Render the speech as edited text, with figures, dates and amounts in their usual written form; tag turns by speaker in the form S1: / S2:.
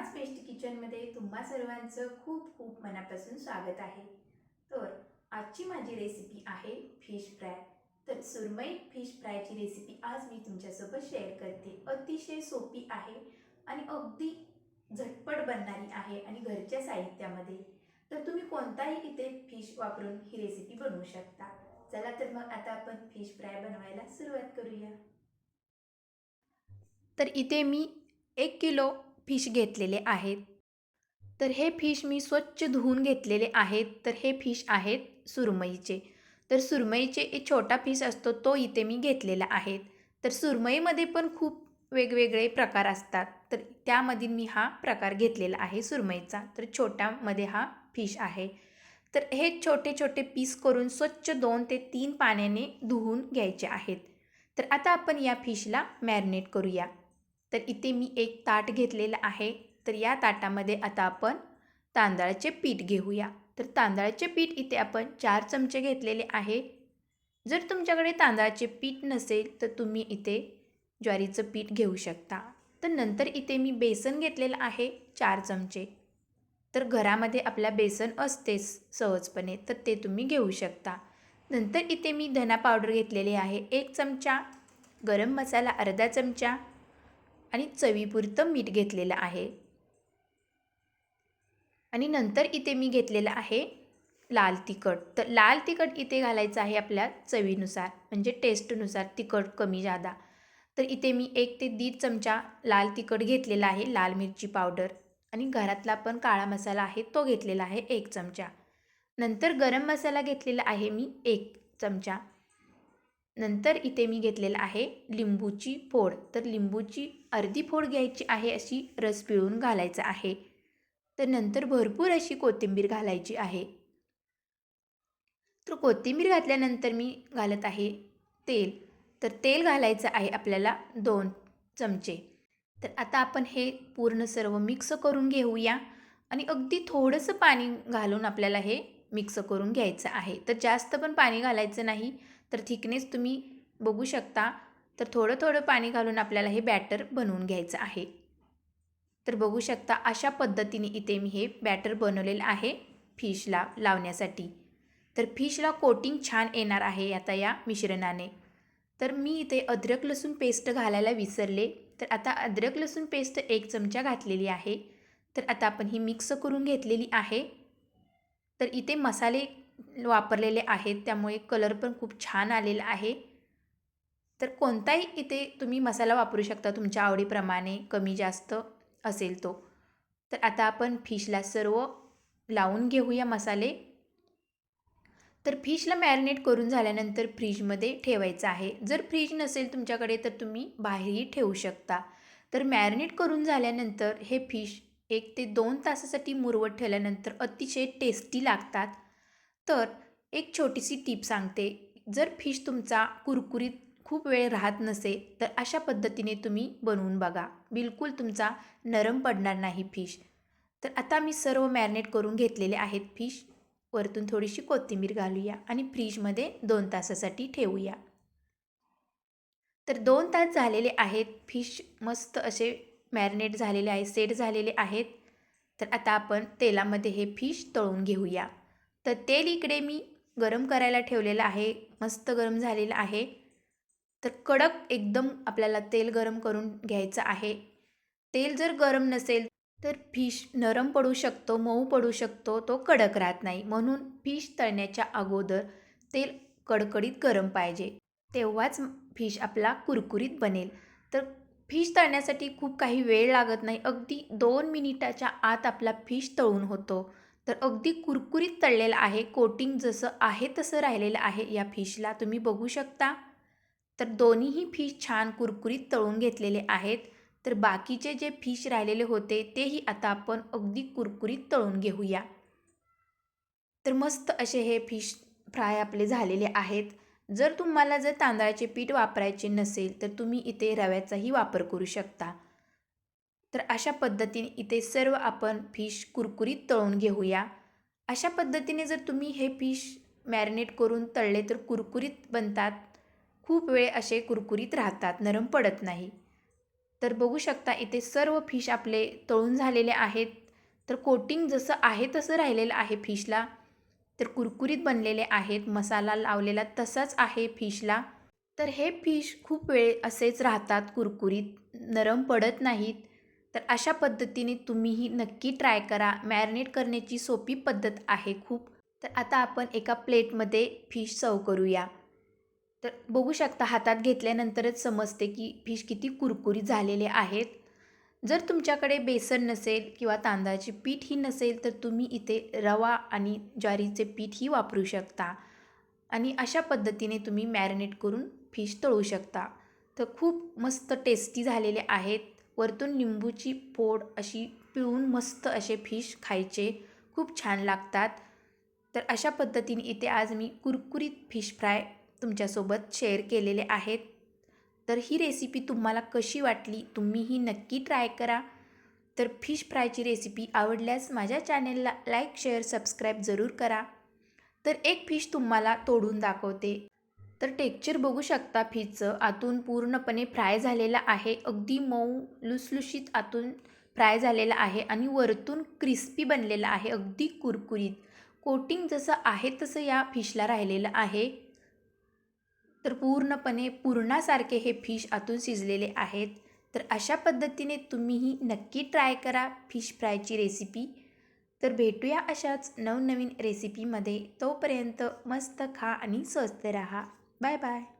S1: Seema's best किचनमध्ये तुम्हा सर्वांचं खूप खूप मनापासून स्वागत आहे। तर आजची माझी रेसिपी आहे फिश फ्राय। तर सुरमई फिश फ्रायची रेसिपी आज मी तुमच्यासोबत शेअर करते। अतिशय सोपी आहे आणि अगदी झटपट बनणारी आहे आणि घरच्या साहित्यामध्ये। तर तुम्ही कोणताही इथे फिश वापरून ही रेसिपी बनवू शकता। चला तर मग आता आपण फिश फ्राय बनवायला सुरुवात करूया। तर इथे मी 1 किलो फिश घेतलेले आहेत। तर हे फिश मी स्वच्छ धुवून घेतलेले आहेत। तर हे फिश आहेत सुरमईचे। तर सुरमईचे एक छोटा पीस असतो तो इथे मी घेतलेला आहे। तर सुरमईमध्ये पण खूप वेगवेगळे प्रकार असतात। तर त्यामधील मी हा प्रकार घेतलेला आहे सुरमईचा। तर छोट्यामध्ये हा फिश आहे। तर हे छोटे छोटे पीस करून स्वच्छ 2 ते 3 पाण्याने धुवून घ्यायचे आहेत। तर आता आपण या फिशला मॅरिनेट करूया। तर इथे मी एक ताट घेतलेलं आहे। तर या ताटामध्ये आता आपण तांदळाचे पीठ घेऊया। तर तांदळाचे पीठ इथे आपण 4 चमचे घेतलेले आहे। जर तुमच्याकडे तांदळाचे पीठ नसेल तर तुम्ही इथे ज्वारीचं पीठ घेऊ शकता। तर नंतर इथे मी बेसन घेतलेलं आहे 4 चमचे। तर घरामध्ये आपल्या बेसन असतेच सहजपणे, तर ते तुम्ही घेऊ शकता। नंतर इथे मी धना पावडर घेतलेली आहे 1 चमचा, गरम मसाला अर्धा चमचा आणि चवीपुरतं मीठ घेतलेलं आहे। आणि नंतर इथे मी घेतलेलं आहे लाल तिखट। तर लाल तिखट इथे घालायचं आहे आपल्या चवीनुसार, म्हणजे टेस्टनुसार तिखट कमी जादा। तर इथे मी 1 ते 1.5 चमचा लाल तिखट घेतलेला आहे, लाल मिरची पावडर आणि घरातला पण काळा मसाला आहे तो घेतलेला आहे 1 चमचा। नंतर गरम मसाला घेतलेला आहे मी 1 चमचा। नंतर इथे मी घेतलेला आहे लिंबूची फोड। तर लिंबूची अर्धी फोड घ्यायची आहे, अशी रस पिळून घालायचा आहे। तर नंतर भरपूर अशी कोथिंबीर घालायची आहे। तर कोथिंबीर घातल्यानंतर मी घालत आहे तेल। तर तेल घालायचं आहे आपल्याला 2 चमचे। तर आता आपण हे पूर्ण सर्व मिक्स करून घेऊया आणि अगदी थोडंसं पाणी घालून आपल्याला हे मिक्स करून घ्यायचं आहे। तर जास्त पण पाणी घालायचं नाही। तर थिकनेस तुम्ही बघू शकता। तर थोडं थोडं पाणी घालून आपल्याला हे बॅटर बनवून घ्यायचं आहे। तर बघू शकता अशा पद्धतीने इथे मी हे बॅटर बनवलेलं आहे फिशला लावण्यासाठी। तर फिशला कोटिंग छान येणार आहे आता या मिश्रणाने। तर मी इथे अद्रक लसूण पेस्ट घालायला विसरले। तर आता अद्रक लसूण पेस्ट 1 चमचा घातलेली आहे। तर आता आपण ही मिक्स करून घेतलेली आहे। तर इथे मसाले वापरलेले आहेत, त्यामुळे कलर पण खूप छान आलेला आहे। तर कोणताही इथे तुम्ही मसाला वापरू शकता तुमच्या आवडीप्रमाणे, कमी जास्त असेल तो। तर आता आपण फिशला सर्व लावून घेऊया मसाले। तर फिशला मॅरिनेट करून झाल्यानंतर फ्रीजमध्ये ठेवायचं आहे। जर फ्रीज नसेल तुमच्याकडे तर तुम्ही बाहेरही ठेवू शकता। तर मॅरिनेट करून झाल्यानंतर हे फिश 1 ते 2 तासासाठी मुरवत ठेवल्यानंतर अतिशय टेस्टी लागतात। तर एक छोटीशी टिप सांगते, जर फिश तुमचा कुरकुरीत खूप वेळ राहत नसेल तर अशा पद्धतीने तुम्ही बनवून बघा, बिलकुल तुमचा नरम पडणार नाही फिश। तर आता मी सर्व मॅरिनेट करून घेतलेले आहेत फिश। वरतून थोडीशी कोथिंबीर घालूया आणि फ्रीजमध्ये 2 तासासाठी ठेवूया। तर 2 तास झालेले आहेत, फिश मस्त असे मॅरिनेट झालेले आहे, सेट झालेले आहेत। तर आता आपण तेलामध्ये हे फिश तळून घेऊया। तर तेल इकडे मी गरम करायला ठेवलेलं आहे, मस्त गरम झालेलं आहे। तर कडक एकदम आपल्याला तेल गरम करून घ्यायचं आहे। तेल जर गरम नसेल तर फिश नरम पडू शकतो, मऊ पडू शकतो, तो कडक राहत नाही। म्हणून फिश तळण्याच्या अगोदर तेल कडकडीत गरम पाहिजे, तेव्हाच फिश आपला कुरकुरीत बनेल। तर फिश तळण्यासाठी खूप काही वेळ लागत नाही, अगदी 2 मिनिटाच्या आत आपला फिश तळून होतो। तर अगदी कुरकुरीत तळलेला आहे, कोटिंग जसं आहे तसं राहिलेलं आहे या फिशला, तुम्ही बघू शकता। तर दोन्हीही फिश छान कुरकुरीत तळून घेतलेले आहेत। तर बाकीचे जे फिश राहिलेले होते तेही आता आपण अगदी कुरकुरीत तळून घेऊया। तर मस्त असे हे फिश फ्राय आपले झालेले आहेत। जर तांदळाचे पीठ वापरायचे नसेल तर तुम्ही इथे रव्याचाही वापर करू शकता। तर अशा पद्धतीने इथे सर्व आपण फिश कुरकुरीत तळून घेऊया। अशा पद्धतीने जर तुम्ही हे फिश मॅरिनेट करून तळले तर कुरकुरीत बनतात, खूप वेळ असे कुरकुरीत राहतात, नरम पडत नाही। तर बघू शकता इथे सर्व फिश आपले तळून झालेले आहेत. तर कोटिंग जसं आहे तसं राहिलेलं आहे फिशला. तर कुरकुरीत बनलेले आहेत. मसाला लावलेला तसाच आहे फिशला. तर हे फिश खूप वेळ असेच राहतात कुरकुरीत, नरम पडत नाहीत. तर अशा पद्धतीने तुम्हीही नक्की ट्राय करा. मॅरिनेट करण्याची सोपी पद्धत आहे खूप. तर आता आपण एका प्लेटमध्ये फिश सर्व्ह करूया. तर बघू शकता हातात घेतल्यानंतरच समजते की फिश किती कुरकुरीत झालेले आहेत. जर तुमच्याकडे बेसन नसेल किंवा तांदळाचे पीठही नसेल तर तुम्ही इथे रवा आणि ज्वारीचे पीठही वापरू शकता आणि अशा पद्धतीने तुम्ही मॅरिनेट करून फिश तळू शकता. तर खूप मस्त टेस्टी झालेले आहेत. वरतून लिंबूची फोड अशी पिळून मस्त असे फिश खायचे, खूप छान लागतात. तर अशा पद्धतीने इथे आज मी कुरकुरीत फिश फ्राय तुमच्यासोबत शेअर केलेले आहेत. तर ही रेसिपी तुम्हाला कशी वाटली तुम्हीही नक्की ट्राय करा. तर फिश फ्रायची रेसिपी आवडल्यास माझ्या चॅनेलला लाईक शेअर सबस्क्राईब जरूर करा. तर एक फिश तुम्हाला तोडून दाखवते. तर टेक्स्चर बघू शकता फिशचं आतून पूर्णपणे फ्राय झालेलं आहे. अगदी मऊ लुसलुशीत आतून फ्राय झालेलं आहे आणि वरतून क्रिस्पी बनलेलं आहे, अगदी कुरकुरीत. कोटिंग जसं आहे तसं या फिशला राहिलेलं आहे. तर पूर्णपणे पुरणासारखे हे फिश आतून शिजलेले आहेत. तर अशा पद्धतीने तुम्हीही नक्की ट्राय करा फिश फ्रायची रेसिपी. तर भेटूया अशाच नवनवीन रेसिपीमध्ये. तोपर्यंत मस्त खा आणि स्वस्त राहा. Bye bye.